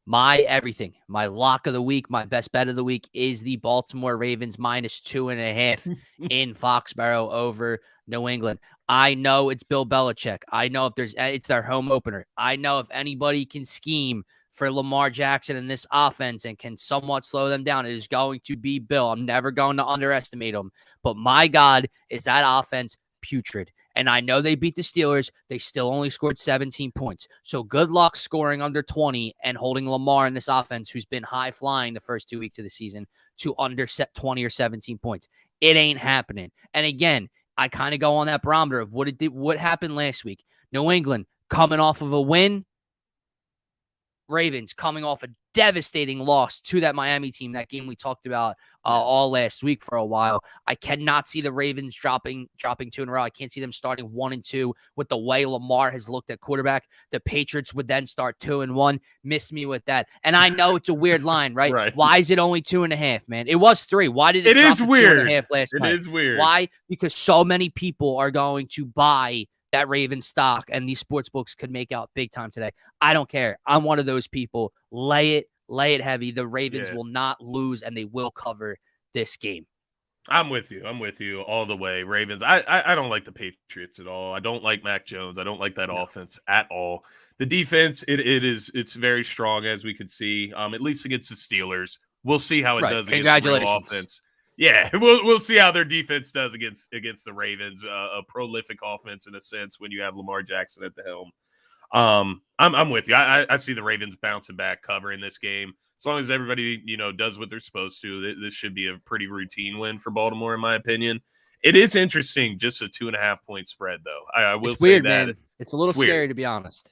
My everything, my lock of the week, my best bet of the week is the Baltimore Ravens -2.5 in Foxborough over New England. I know it's Bill Belichick. I know it's their home opener. I know if anybody can scheme for Lamar Jackson in this offense and can somewhat slow them down, it is going to be Bill. I'm never going to underestimate him. But my God, is that offense putrid. And I know they beat the Steelers. They still only scored 17 points. So good luck scoring under 20 and holding Lamar in this offense, who's been high-flying the first 2 weeks of the season, to under 20 or 17 points. It ain't happening. And again, I kind of go on that barometer of what happened last week. New England coming off of a win. Ravens coming off a devastating loss to that Miami team, that game we talked about all last week for a while. I cannot see the Ravens dropping 2 in a row. I can't see them starting 1-2 with the way Lamar has looked at quarterback. The Patriots would then start 2-1. Miss me with that. And I know it's a weird line, right? Right. Why is it only 2.5, man? It was 3. Why did it drop is to weird. 2.5 last night? It is weird. Why? Because so many people are going to buy that Ravens stock, and these sports books could make out big time today. I don't care. I'm one of those people. Lay it heavy. The Ravens will not lose, and they will cover this game. I'm with you all the way. Ravens. I don't like the Patriots at all. I don't like Mac Jones. I don't like that offense at all. The defense, it's very strong, as we could see, at least against the Steelers. We'll see how it does against the real offense. Yeah, we'll see how their defense does against the Ravens. A prolific offense in a sense when you have Lamar Jackson at the helm. I'm with you. I see the Ravens bouncing back, covering this game. As long as everybody does what they're supposed to, this should be a pretty routine win for Baltimore, in my opinion. It is interesting, just a 2.5 point spread, though. I will say weird, that man. It's a little scary, to be honest.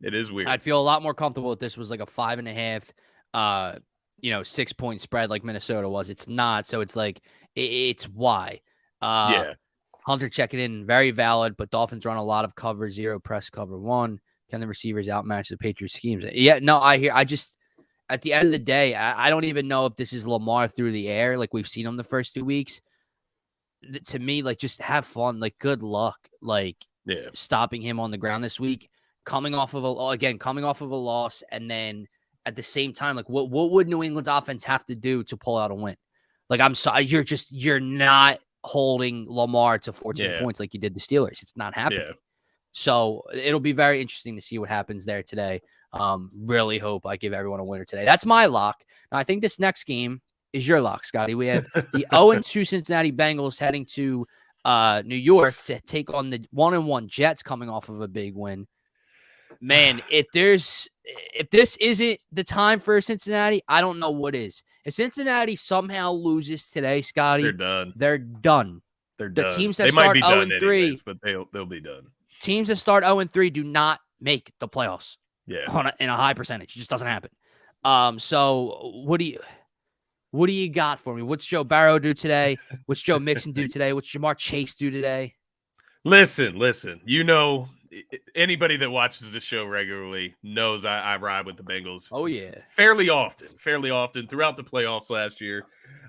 It is weird. I'd feel a lot more comfortable if this was like a 5.5, 6-point spread like Minnesota was. It's not. So it's like, it's why. Yeah. Hunter checking in, very valid, but Dolphins run a lot of cover 0, press cover 1. Can the receivers outmatch the Patriots schemes? Yeah, no, I just, at the end of the day, I don't even know if this is Lamar through the air like we've seen him the first 2 weeks. To me, like, just have fun. Like, good luck, like, stopping him on the ground this week. Coming off of a loss, and then at the same time, like, what would New England's offense have to do to pull out a win? Like, I'm sorry, you're not holding Lamar to 14 points like you did the Steelers. It's not happening. Yeah. So it'll be very interesting to see what happens there today. Really hope I give everyone a winner today. That's my lock. Now, I think this next game is your lock, Scotty. We have the 0-2 Cincinnati Bengals heading to New York to take on the 1-1 Jets coming off of a big win. Man, if this isn't the time for Cincinnati, I don't know what is. If Cincinnati somehow loses today, Scotty, they're done. They're done. The teams that they start might be 0-3, done anyways, but they'll be done. Teams that start 0-3 do not make the playoffs. Yeah, in a high percentage, it just doesn't happen. So what do you got for me? What's Joe Barrow do today? What's Joe Mixon do today? What's Jamar Chase do today? Listen. You know, anybody that watches the show regularly knows I ride with the Bengals. Oh yeah, fairly often throughout the playoffs last year.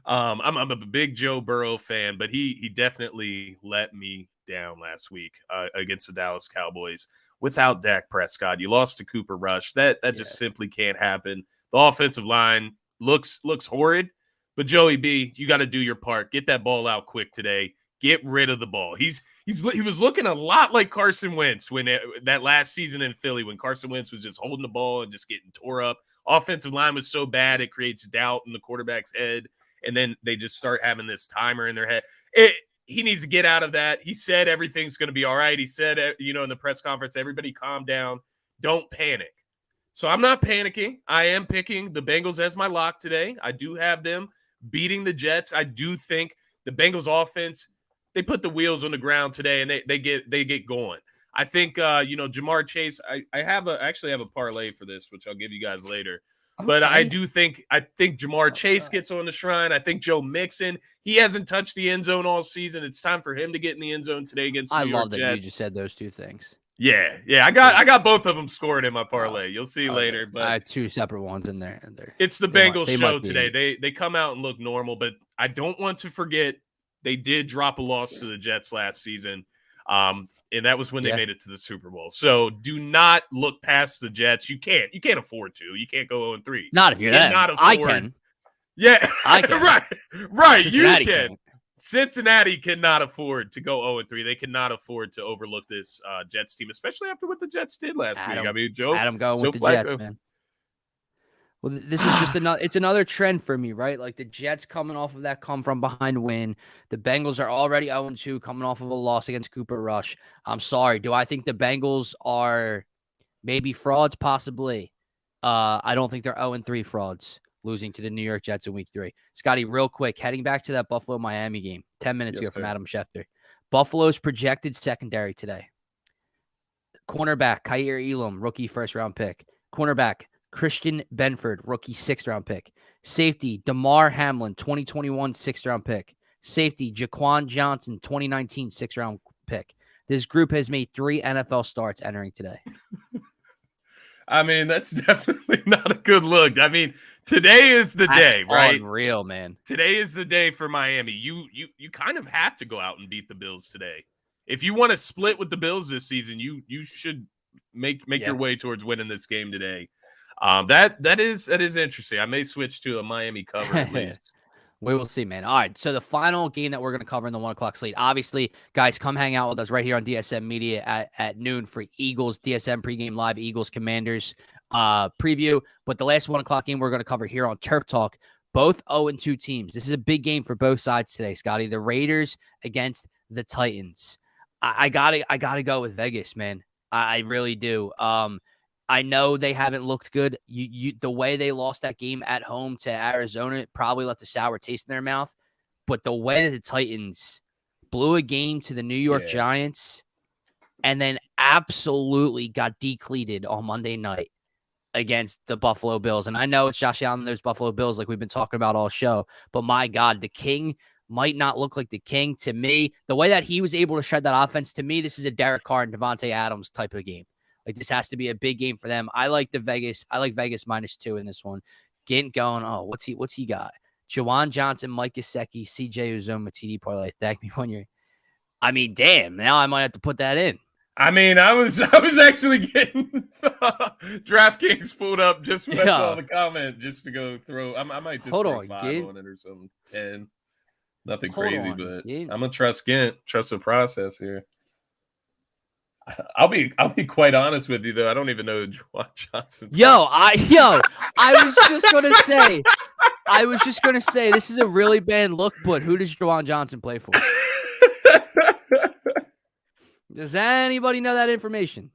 I'm a big Joe Burrow fan, but he definitely let me down last week against the Dallas Cowboys. Without Dak Prescott, you lost to Cooper Rush. That just simply can't happen. The offensive line looks horrid, but Joey B, you got to do your part. Get that ball out quick today. Get rid of the ball. He was looking a lot like Carson Wentz that last season in Philly when Carson Wentz was just holding the ball and just getting tore up. Offensive line was so bad it creates doubt in the quarterback's head, and then they just start having this timer in their head. He needs to get out of that. He said everything's going to be all right. He said, in the press conference, everybody calm down. Don't panic. So I'm not panicking. I am picking the Bengals as my lock today. I do have them beating the Jets. I do think the Bengals offense, they put the wheels on the ground today, and they get going. I think, Jamar Chase, I actually have a parlay for this, which I'll give you guys later. But I think Jamar Chase gets on the shrine. I think Joe Mixon, he hasn't touched the end zone all season. It's time for him to get in the end zone today against the New York Jets. I love that you just said those two things. Yeah. I got both of them scored in my parlay. You'll see later. But I had two separate ones in there. It's the Bengals show today. They come out and look normal, but I don't want to forget they did drop a loss to the Jets last season. And that was when they made it to the Super Bowl. So do not look past the Jets. You can't afford to. You can't go 0-3. Not if you're them. I can. Yeah, I can. right. You can. Cincinnati cannot afford to go 0-3. They cannot afford to overlook this Jets team, especially after what the Jets did last week. I mean, Joe. Adam going with the Jets, man. Well, this is just another trend for me, right? Like the Jets coming off of that come from behind win. The Bengals are already 0-2 coming off of a loss against Cooper Rush. I'm sorry. Do I think the Bengals are maybe frauds? Possibly. I don't think they're 0-3 frauds losing to the New York Jets in week 3. Scotty, real quick, heading back to that Buffalo-Miami game 10 minutes ago from Adam Schefter. Buffalo's projected secondary today. Cornerback, Kaiir Elam, rookie first-round pick. Cornerback, Christian Benford, rookie 6th-round pick. Safety, Damar Hamlin, 2021 6th-round pick. Safety, Jaquan Johnson, 2019 6th-round pick. This group has made 3 NFL starts entering today. I mean, that's definitely not a good look. I mean, today is the day, right? Unreal, man. Today is the day for Miami. You kind of have to go out and beat the Bills today. If you want to split with the Bills this season, you should make your way towards winning this game today. That is interesting. I may switch to a Miami cover at least. We will see, man. All right, so the final game that we're going to cover in the 1 o'clock slate. Obviously, guys, come hang out with us right here on DSM Media at noon for Eagles DSM pregame live Eagles Commanders preview. But the last 1 o'clock game we're going to cover here on Turf Talk, both 0-2 teams. This is a big game for both sides today, Scotty. The Raiders against the Titans. I gotta go with Vegas, man. I really do. I know they haven't looked good. The way they lost that game at home to Arizona probably left a sour taste in their mouth. But the way that the Titans blew a game to the New York Giants and then absolutely got decleated on Monday night against the Buffalo Bills. And I know it's Josh Allen, those Buffalo Bills, like we've been talking about all show. But my God, the King might not look like the King to me. The way that he was able to shred that offense, to me, this is a Derek Carr and Devontae Adams type of game. Like, this has to be a big game for them. I like Vegas -2 in this one. Gint going, oh, what's he got? Juwan Johnson, Mike Gesicki, CJ Uzomah, TD parlay. Thank me when you're. I mean, damn. Now I might have to put that in. I mean, I was actually getting DraftKings pulled up just when I saw the comment, just to go throw. I might just throw 5 on it or something. 10. Nothing crazy, but I'm gonna trust Gint. Trust the process here. I'll be quite honest with you though. I don't even know who Juwan Johnson. I was just gonna say this is a really bad look, but who does Juwan Johnson play for? Does anybody know that information?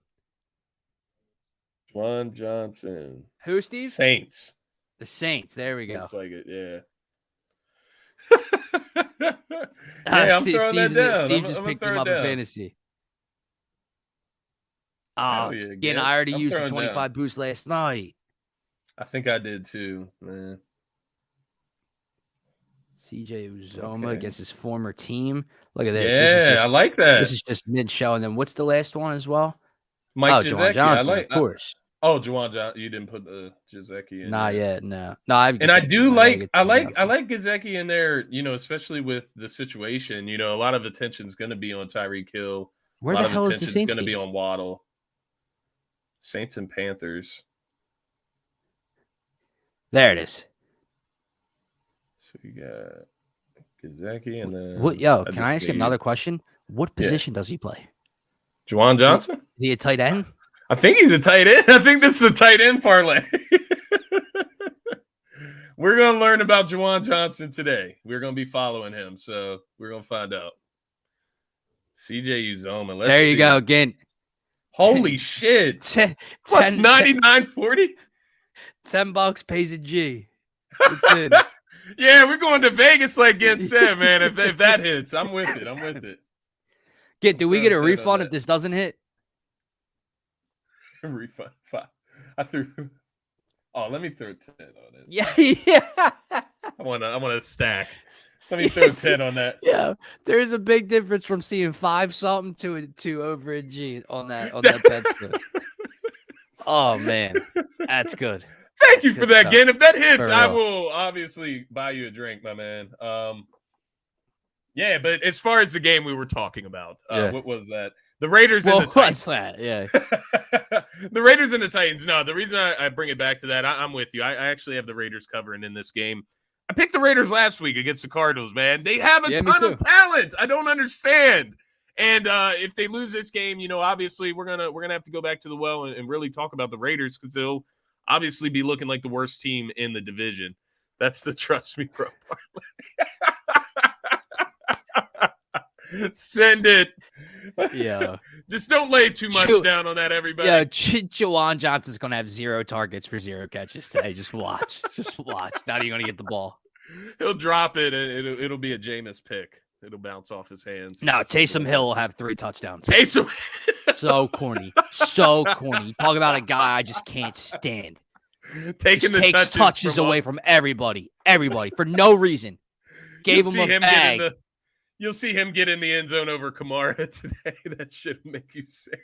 Juwan Johnson. Who, Steve? Saints. The Saints. There we go. Looks like it, yeah. I'm throwing that down. Steve just picked him up in fantasy. Oh, yeah, again, I already used the 25 boost last night. I think I did too, man. CJ Uzomah against his former team. Look at this. Yeah, I like that. This is just mid-show. And then what's the last one as well? Mike Gesicki. Juwan Johnson, of course. Juwan Johnson. You didn't put the Gesicki in. Not yet, no. I like Gesicki in there, especially with the situation. A lot of attention's going to be on Tyreek Hill. Where the hell is the Saints going to be on Waddle. Saints and Panthers. There it is. So you got Gesicki and then can I ask another question? What position does he play? Juwan Johnson? Is he a tight end? I think he's a tight end. I think this is a tight end parlay. We're going to learn about Juwan Johnson today. We're going to be following him, so we're going to find out. CJ Uzomah. There you go again. Holy shit. Plus 99.40? $10 pays a G. Yeah, we're going to Vegas like Gint said, man. If that hits, I'm with it. Do we get a refund if this doesn't hit? Refund. I threw. Oh, let me throw 10 on it. Yeah. I want to stack. Let me throw 10 on that. Yeah, there's a big difference from seeing 5 something to over a G on that bet slip. Oh man, that's good. Thank you for that, Gint. If that hits, I will obviously buy you a drink, my man. Yeah, but as far as the game we were talking about, what was that? The Raiders and the Titans. What's that? Yeah. The Raiders and the Titans. No, the reason I bring it back to that, I'm with you. I actually have the Raiders covering in this game. I picked the Raiders last week against the Cardinals, man. They have a ton of talent. I don't understand. And if they lose this game, obviously we're gonna have to go back to the well and really talk about the Raiders because they'll obviously be looking like the worst team in the division. That's the trust me, bro. Send it. Yeah. Just don't lay too much down on that, everybody. Yeah, Juwan Johnson's going to have 0 targets for 0 catches today. Just watch. Not even going to get the ball. He'll drop it, and it'll be a Jameis pick. It'll bounce off his hands. No, Taysom Hill will have 3 touchdowns. Taysom. So corny. Talk about a guy I just can't stand. Takes touches away from everybody for no reason. Gave him a bag. You'll see him get in the end zone over Kamara today. That should make you sick.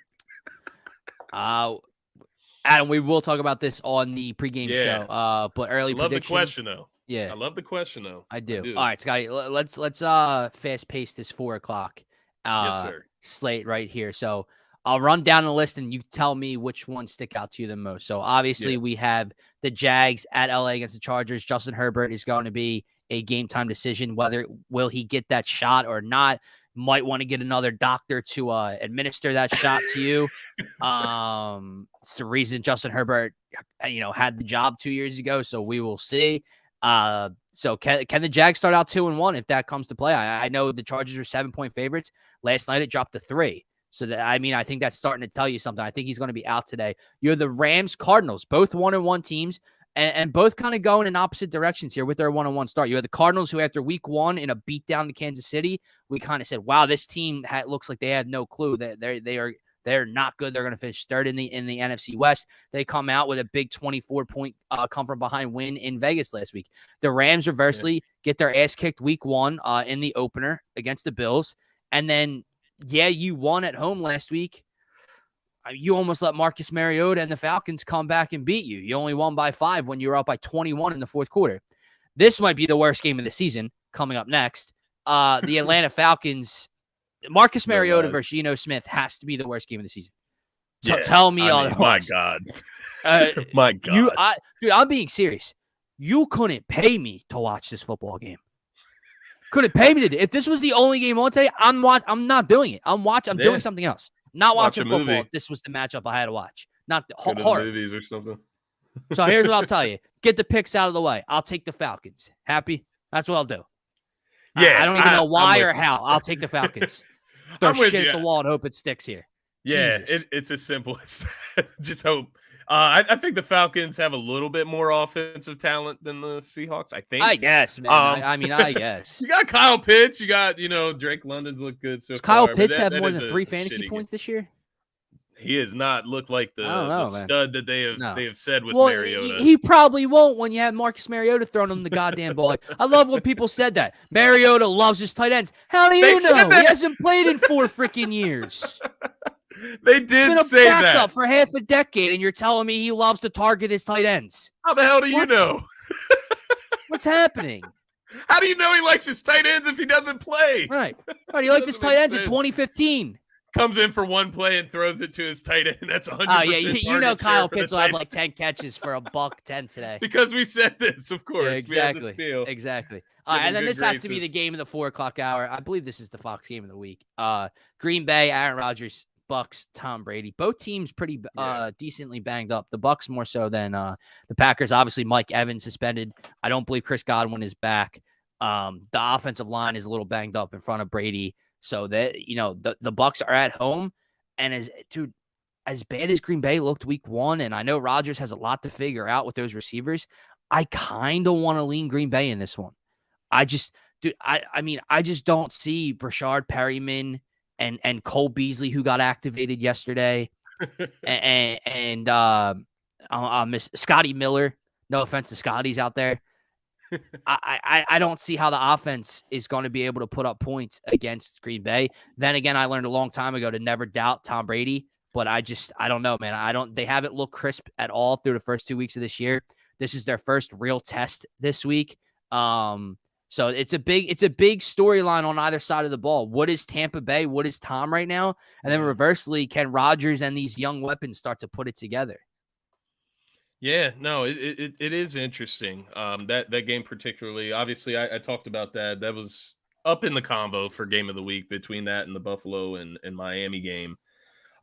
Adam, we will talk about this on the pregame show. But early prediction. I love the question, though. Yeah. I love the question, though. I do. All right, Scotty, let's fast pace this 4 o'clock slate right here. So I'll run down the list and you tell me which ones stick out to you the most. So obviously we have the Jags at LA against the Chargers. Justin Herbert is going to be a game time decision. Will he get that shot or not? Might want to get another doctor to administer that shot to you. It's the reason Justin Herbert, had the job 2 years ago. So we will see. So can the Jags start out 2-1 if that comes to play? I know the Chargers are 7-point favorites. Last night it dropped to 3. So I think that's starting to tell you something. I think he's going to be out today. You're the Rams Cardinals, both 1-1 teams. And both kind of going in opposite directions here with their 1-1 start. You had the Cardinals who, after week 1 in a beatdown to Kansas City, we kind of said, wow, this team looks like they have no clue. They are They're not good. They're going to finish third in the NFC West. They come out with a big 24-point come from behind win in Vegas last week. The Rams reversely get their ass kicked week 1 in the opener against the Bills. And then, you won at home last week. You almost let Marcus Mariota and the Falcons come back and beat you. You only won by 5 when you were up by 21 in the fourth quarter. This might be the worst game of the season coming up next. The Atlanta Falcons, Marcus Mariota versus Geno Smith has to be the worst game of the season. So tell me otherwise. My God. My God. Dude, I'm being serious. You couldn't pay me to watch this football game. Couldn't pay me to. If this was the only game on today, I'm not doing it. I'm doing something else. Not watching football. If this was the matchup I had to watch. Not the horror movies or something. So here's what I'll tell you. Get the picks out of the way. I'll take the Falcons. Happy? That's what I'll do. Yeah. I don't even know why or how. I'll take the Falcons. Throw shit at the wall and hope it sticks here. Yeah, it's as simple as that. Just hope. I think the Falcons have a little bit more offensive talent than the Seahawks, I think. I guess, man. I guess. You got Kyle Pitts. You got, Drake London's look good so Does far. Kyle Pitts have more than 3 fantasy points this year? He has not looked like the stud that they have said with Mariota. He probably won't when you have Marcus Mariota throwing him the goddamn ball. I love when people said that. Mariota loves his tight ends. How do you know? He hasn't played in 4 freaking years. They did say that. Backup for half a decade, and you're telling me he loves to target his tight ends. How the hell do you know? What's happening? How do you know he likes his tight ends if he doesn't play? Right. He liked his tight ends in 2015. Comes in for one play and throws it to his tight end. That's 100%. You know Kyle Pitts will have like 10 catches for $110 today. Because we said this, of course. Yeah, exactly. And then this has to be the game of the 4:00 hour. I believe this is the Fox game of the week. Green Bay, Aaron Rodgers, Bucks, Tom Brady. Both teams pretty decently banged up. The Bucks more so than the Packers. Obviously, Mike Evans suspended. I don't believe Chris Godwin is back. The offensive line is a little banged up in front of Brady. So that, the Bucks are at home, and as bad as Green Bay looked week 1, and I know Rodgers has a lot to figure out with those receivers, I kind of want to lean Green Bay in this one. I just don't see Brashard Perryman and Cole Beasley, who got activated yesterday, and Miss Scotty Miller. No offense to Scotty's out there. I don't see how the offense is going to be able to put up points against Green Bay. Then again, I learned a long time ago to never doubt Tom Brady, but I don't know, man. They haven't looked crisp at all through the first 2 weeks of this year. This is their first real test this week. So it's a big storyline on either side of the ball. What is Tampa Bay? What is Tom right now? And then reversely, can Rodgers and these young weapons start to put it together? Yeah, no, it is interesting. That game particularly, obviously, I talked about that. That was up in the combo for game of the week between that and the Buffalo and Miami game.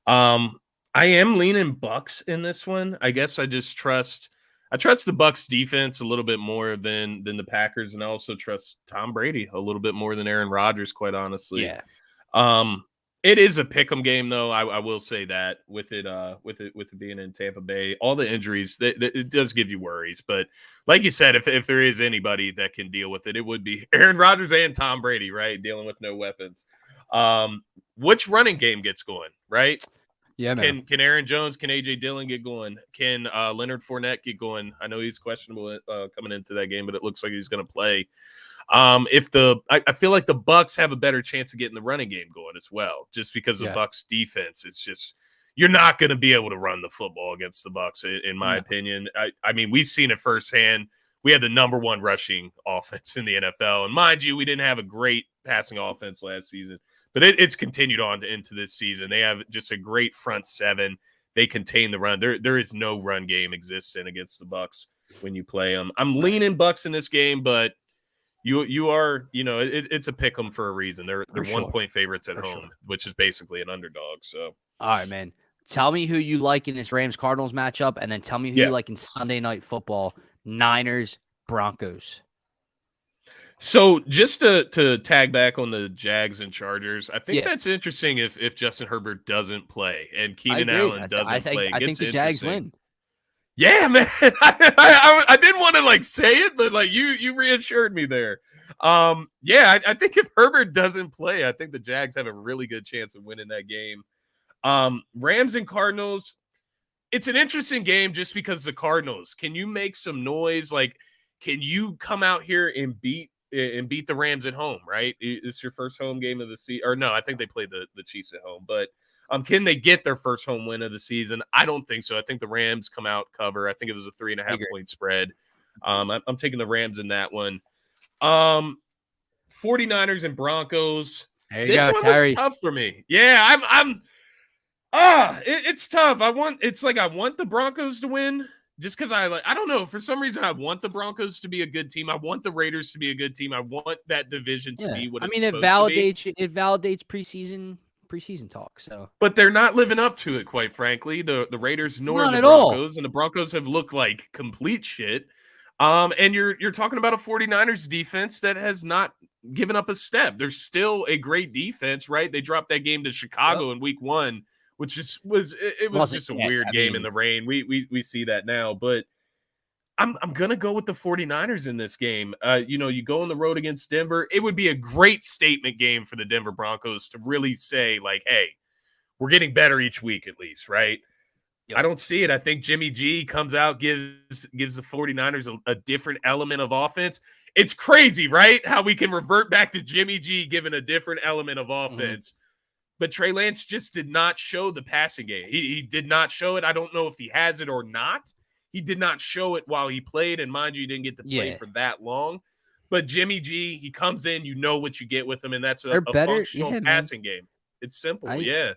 I am leaning Bucks in this one. I guess I trust the Bucks defense a little bit more than the Packers, and I also trust Tom Brady a little bit more than Aaron Rodgers, quite honestly. Yeah. It is a pick'em game, though. I will say that with it being in Tampa Bay, all the injuries, it does give you worries. But like you said, if there is anybody that can deal with it, it would be Aaron Rodgers and Tom Brady, right? Dealing with no weapons. Which running game gets going, right? Yeah, man. Can Aaron Jones, can AJ Dillon get going? Can Leonard Fournette get going? I know he's questionable coming into that game, but it looks like he's going to play. I feel like the Bucks have a better chance of getting the running game going as well, just because the Bucks defense is just, you're not going to be able to run the football against the Bucks, in my opinion. I mean, we've seen it firsthand. We had the number 1 rushing offense in the NFL, and mind you, we didn't have a great passing offense last season, but it's continued on into this season. They have just a great front 7. They contain the run. There is no run game existing against the Bucks when you play them. I'm leaning Bucks in this game, but you are, it's a pick 'em for a reason. They're 1-point favorites at home, which is basically an underdog. So, all right, man. Tell me who you like in this Rams Cardinals matchup, and then tell me who you like in Sunday Night Football, Niners Broncos. So just to tag back on the Jags and Chargers, I think that's interesting if Justin Herbert doesn't play and Keenan Allen doesn't play. I think the Jags win. Yeah, man. I didn't want to say it, but you reassured me there. I think if Herbert doesn't play, I think the Jags have a really good chance of winning that game. Rams and Cardinals. It's an interesting game just because the Cardinals. Can you make some noise? Like, can you come out here and beat the Rams at home? Right? It's your first home game of the season, or no? I think they played the Chiefs at home, but can they get their first home win of the season? I don't think so. I think the Rams come out cover. I think it was a 3.5 point spread. I'm taking the Rams in that one. 49ers and Broncos. This one was tough for me. Yeah, it's tough. I want the Broncos to win just because I don't know. For some reason, I want the Broncos to be a good team. I want the Raiders to be a good team. I want that division to be what it's supposed to be. It validates preseason talk. So, but they're not living up to it, quite frankly. The Raiders nor not the Broncos, and the Broncos have looked like complete shit. And you're talking about a 49ers defense that has not given up a step. They're still a great defense, right? They dropped that game to Chicago in week 1. Which was just a weird game in the rain. We see that now, but I'm gonna go with the 49ers in this game. You go on the road against Denver. It would be a great statement game for the Denver Broncos to really say, like, hey, we're getting better each week at least, right? Yep. I don't see it. I think Jimmy G comes out, gives the 49ers a different element of offense. It's crazy, right? How we can revert back to Jimmy G giving a different element of offense. But Trey Lance just did not show the passing game. He did not show it. I don't know if he has it or not. He did not show it while he played. And mind you, he didn't get to play for that long. But Jimmy G, he comes in, you know what you get with him, and that's a functional passing game. It's simple, I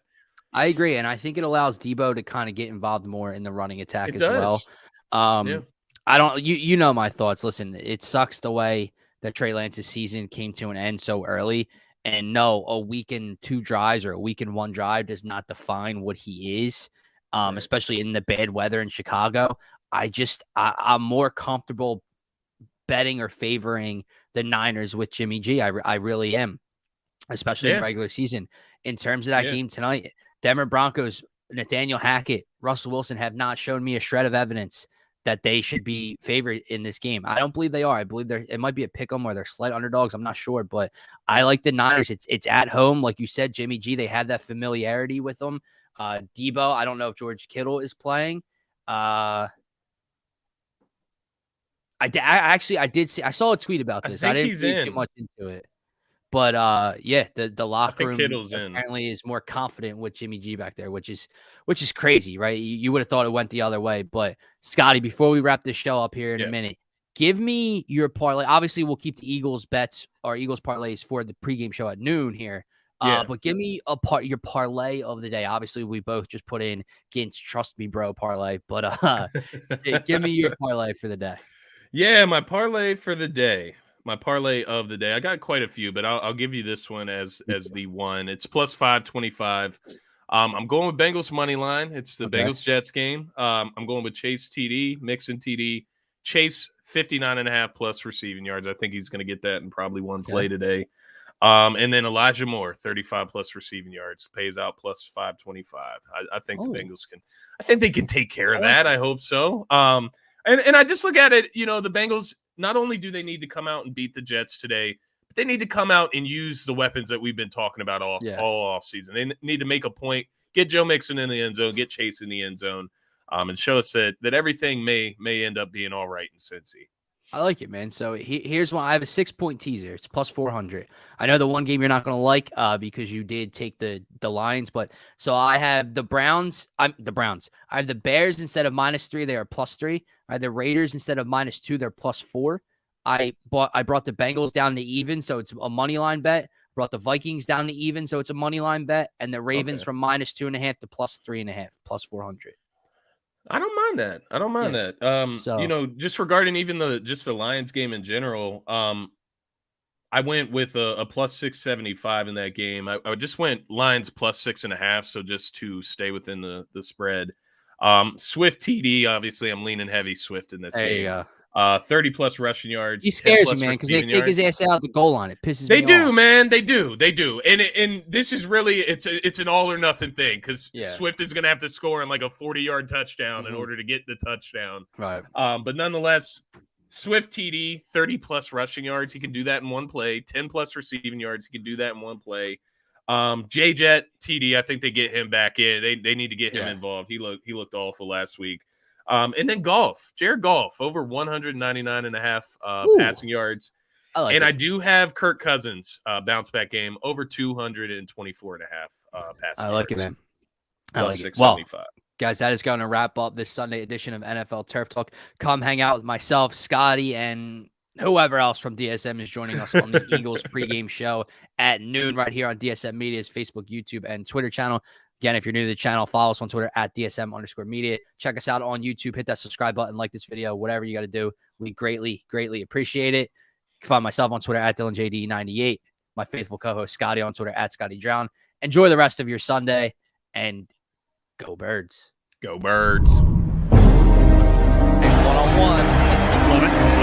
agree, and I think it allows Debo to kind of get involved more in the running attack well. I don't you know my thoughts. Listen, it sucks the way that Trey Lance's season came to an end so early. And no, a week in 2 drives or a week in 1 drive does not define what he is, especially in the bad weather in Chicago. I'm more comfortable betting or favoring the Niners with Jimmy G. I really am, especially in regular season. In terms of that game tonight, Denver Broncos, Nathaniel Hackett, Russell Wilson have not shown me a shred of evidence that they should be favored in this game. I don't believe they are. I believe it might be a pick 'em or they're slight underdogs. I'm not sure, but I like the Niners. It's at home. Like you said, Jimmy G, they have that familiarity with them. Debo, I don't know if George Kittle is playing. I did see, I saw a tweet about this. I didn't read too much into it. But the locker room apparently is more confident with Jimmy G back there, which is crazy, right? You would have thought it went the other way. But Scotty, before we wrap this show up here in a minute, give me your parlay. Obviously, we'll keep the Eagles bets or Eagles parlays for the pregame show at noon here. But give me your parlay of the day. Obviously, we both just put in Gint's Trust Me Bro parlay, but give me your parlay for the day. Yeah, my parlay for the day. My parlay of the day. I got quite a few, but I'll give you this one as the one. It's plus 525. I'm going with Bengals money line. It's the Bengals Jets game. I'm going with Chase TD, Mixon TD, Chase 59.5 plus receiving yards. I think he's going to get that in probably one play today. And then Elijah Moore, 35 plus receiving yards, pays out plus 525. I think the Bengals can. I think they can take care of that. I hope so. And I just look at it. The Bengals. Not only do they need to come out and beat the Jets today, but they need to come out and use the weapons that we've been talking about all offseason. They need to make a point, get Joe Mixon in the end zone, get Chase in the end zone, and show us that everything may end up being all right in Cincy. I like it, man. So here's one. I have a 6-point teaser. It's plus 400. I know the one game you're not going to like because you did take the Lions, but so I have the Browns. I have the Bears instead of -3. They are +3. I have the Raiders instead of -2. They're +4. I brought the Bengals down to even, so it's a money line bet. Brought the Vikings down to even, so it's a money line bet, and the Ravens from -2.5 to +3.5, plus 400. I don't mind that. that. Just regarding even the Lions game in general, I went with a plus 675 in that game. I just went Lions plus 6.5, so just to stay within the spread. Swift TD, obviously, I'm leaning heavy Swift in this game. You go. 30 plus rushing yards. He scares you, man, because they take his ass out the goal line. It pisses me off. They do, man. They do. And this is really it's an all or nothing thing because Swift is going to have to score in like a 40-yard touchdown in order to get the touchdown. Right. But nonetheless, Swift TD, 30 plus rushing yards. He can do that in one play. 10 plus receiving yards. He can do that in one play. J-Jet, TD, I think they get him back in. They need to get him involved. He looked awful last week. And then Jared Goff, over 199.5 passing yards. I do have Kirk Cousins bounce back game over 224.5 passing yards. I like it, man. I like it. Well, guys, that is going to wrap up this Sunday edition of NFL Turf Talk. Come hang out with myself, Scotty, and whoever else from DSM is joining us on the Eagles pregame show at noon right here on DSM Media's Facebook, YouTube, and Twitter channel. Again, if you're new to the channel, follow us on Twitter at DSM_media. Check us out on YouTube. Hit that subscribe button, like this video, whatever you got to do. We greatly, greatly appreciate it. You can find myself on Twitter at DylanJD98. My faithful co-host Scotty on Twitter at Scotty Drown. Enjoy the rest of your Sunday, and go Birds. Go Birds. And one-on-one. Love it.